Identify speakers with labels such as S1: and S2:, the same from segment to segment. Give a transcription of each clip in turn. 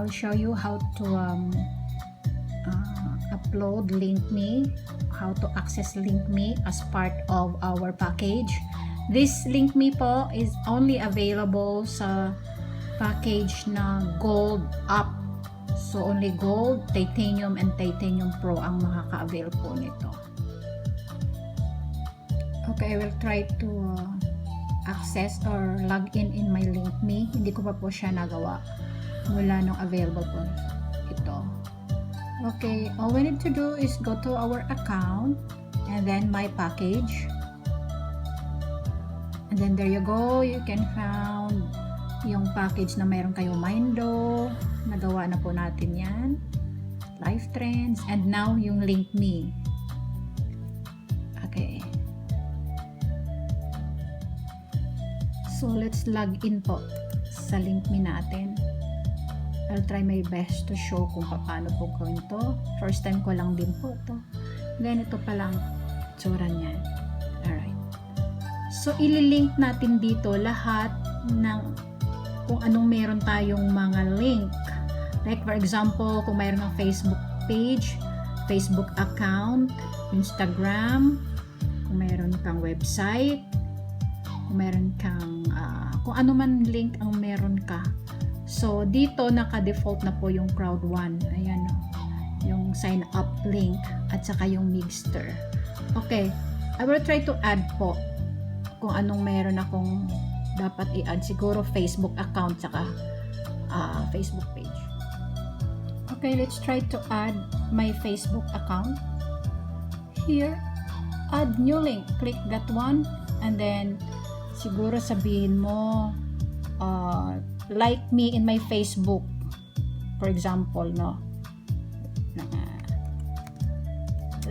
S1: I'll show you how to upload LinkMe, how to access LinkMe as part of our package. This LinkMe po is only available sa package na Gold Up. So only Gold, Titanium, and Titanium Pro ang makaka-avail po nito. Okay, I will try to access or log in my LinkMe. Hindi ko pa po siya nagawa mula nung available po ito. Okay, all we need to do is go to our account and then my package, and then there you go, you can found yung package na mayroon kayo Mindo, nagawa na po natin yan, Life Trends, and now yung LinkMe. Okay, so let's log in po sa LinkMe natin. I'll try my best to show kung paano po gawin to. First time ko lang din po to. Ganito pa lang tsura niyan. Alright. So, ililink natin dito lahat ng kung anong meron tayong mga link. Like for example, kung mayroon ng Facebook page, Facebook account, Instagram, kung mayroon kang website, kung mayroon kang kung ano man link ang meron ka. So, dito naka-default na po yung Crowd1. Ayan, yung sign up link at saka yung Mixter. Okay, I will try to add po kung anong meron akong dapat i-add. Siguro Facebook account saka Facebook page. Okay, let's try to add my Facebook account. Here, add new link. Click that one and then siguro sabihin mo like me in my Facebook, for example, no,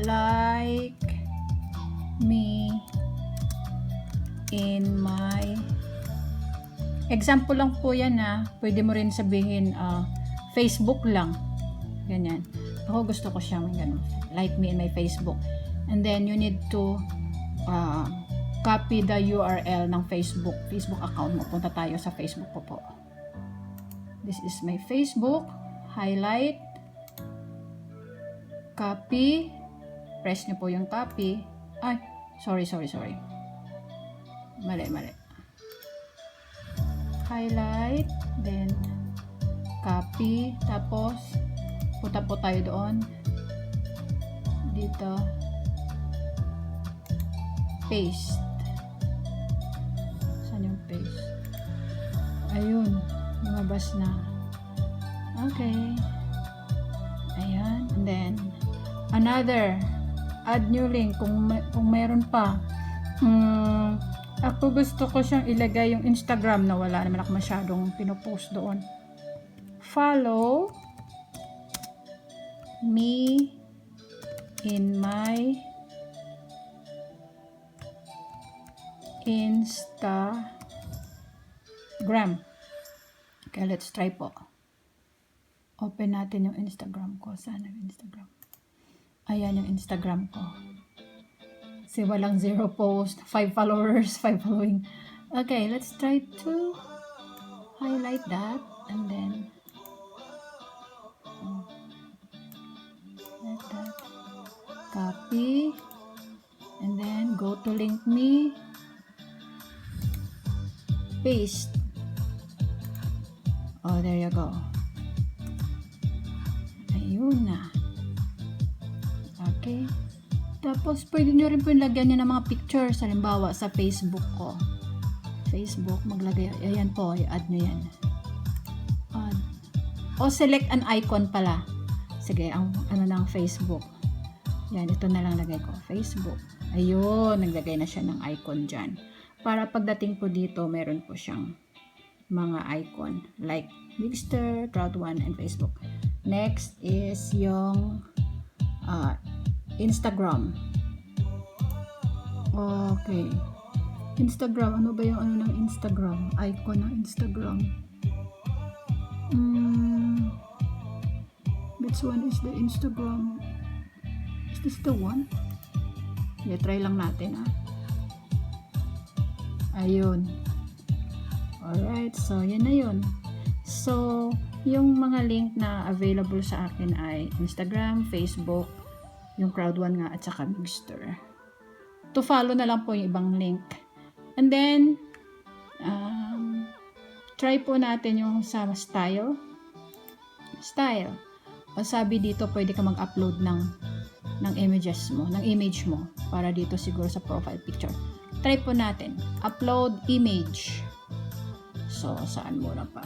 S1: like me in my example lang po yan pwede mo rin sabihin Facebook lang, ganyan. Ako gusto ko siyang ganun, like me in my Facebook, and then you need to copy the URL ng Facebook account mo. Punta tayo sa Facebook po. This is my Facebook. Highlight. Copy. Press nyo po yung copy. Ay, sorry. Mali. Highlight. Then, copy. Tapos, punta po tayo doon. Dito. Paste. Saan yung paste? Ayun. Lumabas na. Okay. Ayan. And then, another. Add new link. Kung mayroon pa. Ako gusto ko siyang ilagay yung Instagram na wala naman ako masyadong pinopost doon. Follow me in my Instagram. Okay, let's try po. Open natin yung Instagram ko. Saan yung Instagram? Ayan yung Instagram ko. Kasi walang 0 post, 5 followers, 5 following. Okay, let's try to highlight that and then like that. Copy and then go to LinkMe. Paste. Oh, there you go. Ayun na. Okay. Tapos, pwede nyo rin po lagyan nyo ng mga pictures. Halimbawa, sa Facebook ko. Facebook, maglagay. Ayan po, i-add nyo yan. Add. O, select an icon pala. Sige, ang ano ng Facebook. Yan, ito na lang lagay ko. Facebook. Ayun, naglagay na siya ng icon dyan. Para pagdating po dito, meron po siyang mga icon like Mixter, Crowd1, and Facebook. Next is yung Instagram. Okay. Instagram, ano ba yung ano ng Instagram? Icon ng Instagram. Which one is the Instagram? Is this the one? Yeah, try lang natin Ayun. Alright, so yan na yun. So, Yung mga link na available sa akin ay Instagram, Facebook, yung Crowd1 nga, at saka Mixter. To follow na lang po yung ibang link. And then, try po natin yung sa style. O sabi dito, pwede ka mag-upload ng images mo, ng image mo, para dito siguro sa profile picture. Try po natin. Upload image. So, saan muna pa?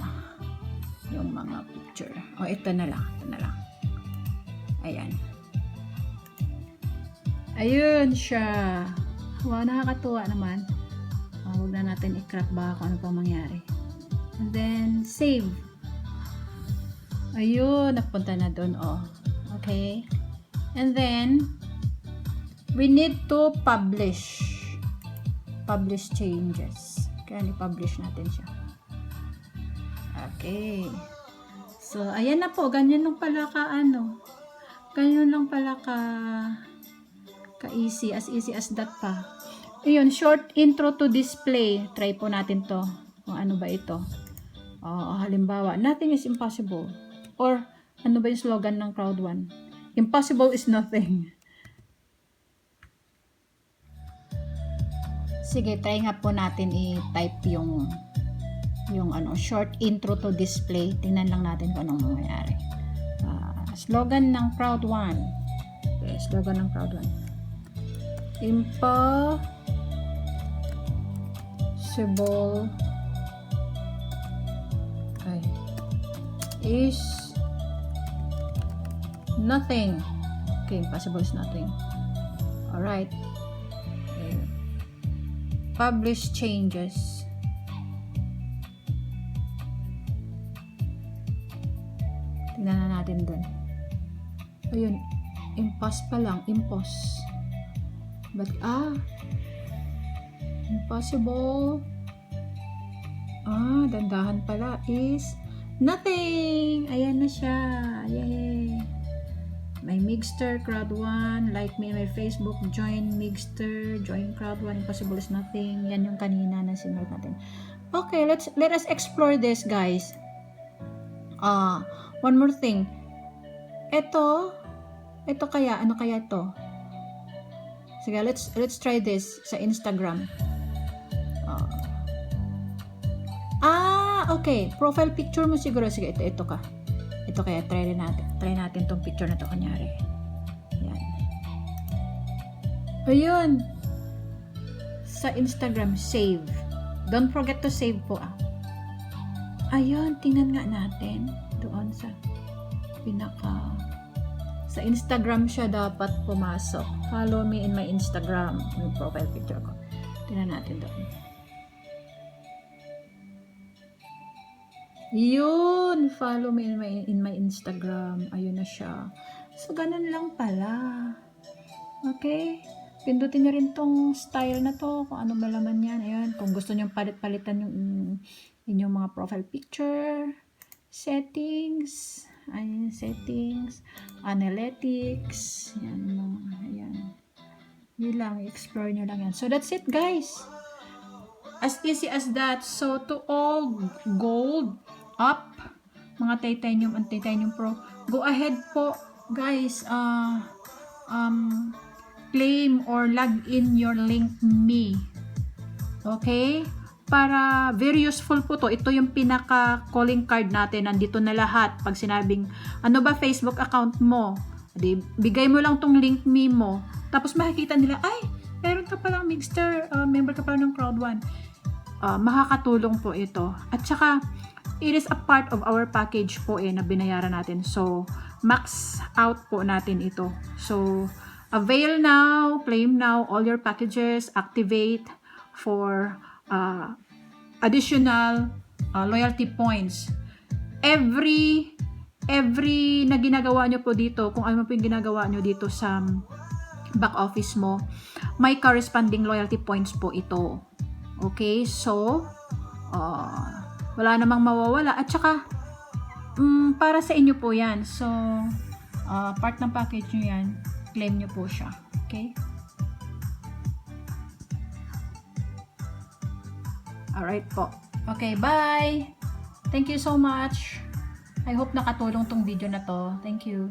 S1: Yung mga picture. O, ito na lang. Ayan. Ayun siya. Wow, nakakatuwa naman. Huwag na natin i-crack baka kung ano pang mangyari. And then, save. Ayun, napunta na dun. Okay. And then, we need to publish. Publish changes. Kaya i-publish natin siya. Okay. So, ayan na po. Ganyan lang pala ganyan lang pala ka-easy. As easy as that pa. Ayun, short intro to display. Try po natin to. Kung ano ba ito. Halimbawa, nothing is impossible. Or, ano ba yung slogan ng Crowd1? Impossible is nothing. Sige, try nga po natin i-type yung short intro to display. Tingnan lang natin kung anong mangyayari. Slogan ng Crowd1. Okay, slogan ng Crowd1. Impossible is nothing. Okay, impossible is nothing. Alright. Okay. Publish changes. Tingnan na natin dun. Ayun. Impos pa lang. Impos. But, impossible. Dandahan pala is nothing. Ayan na siya. Yay. May Mixter, Crowd1, like me, my Facebook, join Mixter, join Crowd1, impossible is nothing. Yan yung kanina na sinulat natin. Okay, let us explore this, guys. One more thing. Ito kaya, ano kaya to? Sige, let's try this sa Instagram. Okay. Profile picture mo siguro. Sige, ito ka. Ito kaya, try natin tong picture na to, kunyari. Yan. Ayun. Sa Instagram, save. Don't forget to save po, Ayun, tingnan nga natin. Doon sa sa Instagram siya dapat pumasok. Follow me in my Instagram. Yung profile picture ko. Tingnan natin doon. Yun, follow me in my Instagram. Ayun na siya. So, ganun lang pala. Okay? Pindutin nyo rin tong style na to, kung ano ba laman yan. Ayun, kung gusto nyo palit-palitan yung inyong mga profile picture, settings, ayun, settings, analytics, yan, ayan. Yun lang, explore nyo lang yan. So, that's it, guys. As easy as that. So, to all gold up, mga titanium and titanium pro, go ahead po, guys, claim or log in your LinkMe. Okay? Para very useful po to. Ito yung pinaka calling card natin. Nandito na lahat. Pag sinabing, ano ba Facebook account mo? Di, bigay mo lang tong LinkMe mo. Tapos makikita nila, ay, meron ka palang Mixter, member ka pala ng Crowd1. Makakatulong po ito. At saka, it is a part of our package po na binayaran natin. So, max out po natin ito. So, avail now, claim now, all your packages, activate for additional loyalty points. Every na ginagawa nyo po dito, kung ano po yung ginagawa nyo dito sa back office mo, may corresponding loyalty points po ito. Okay, so wala namang mawawala. At saka para sa inyo po yan. So part ng package nyo yan, claim nyo po siya. Okay, alright po. Okay, bye. Thank you so much. I hope nakatulong tong video na to. Thank you.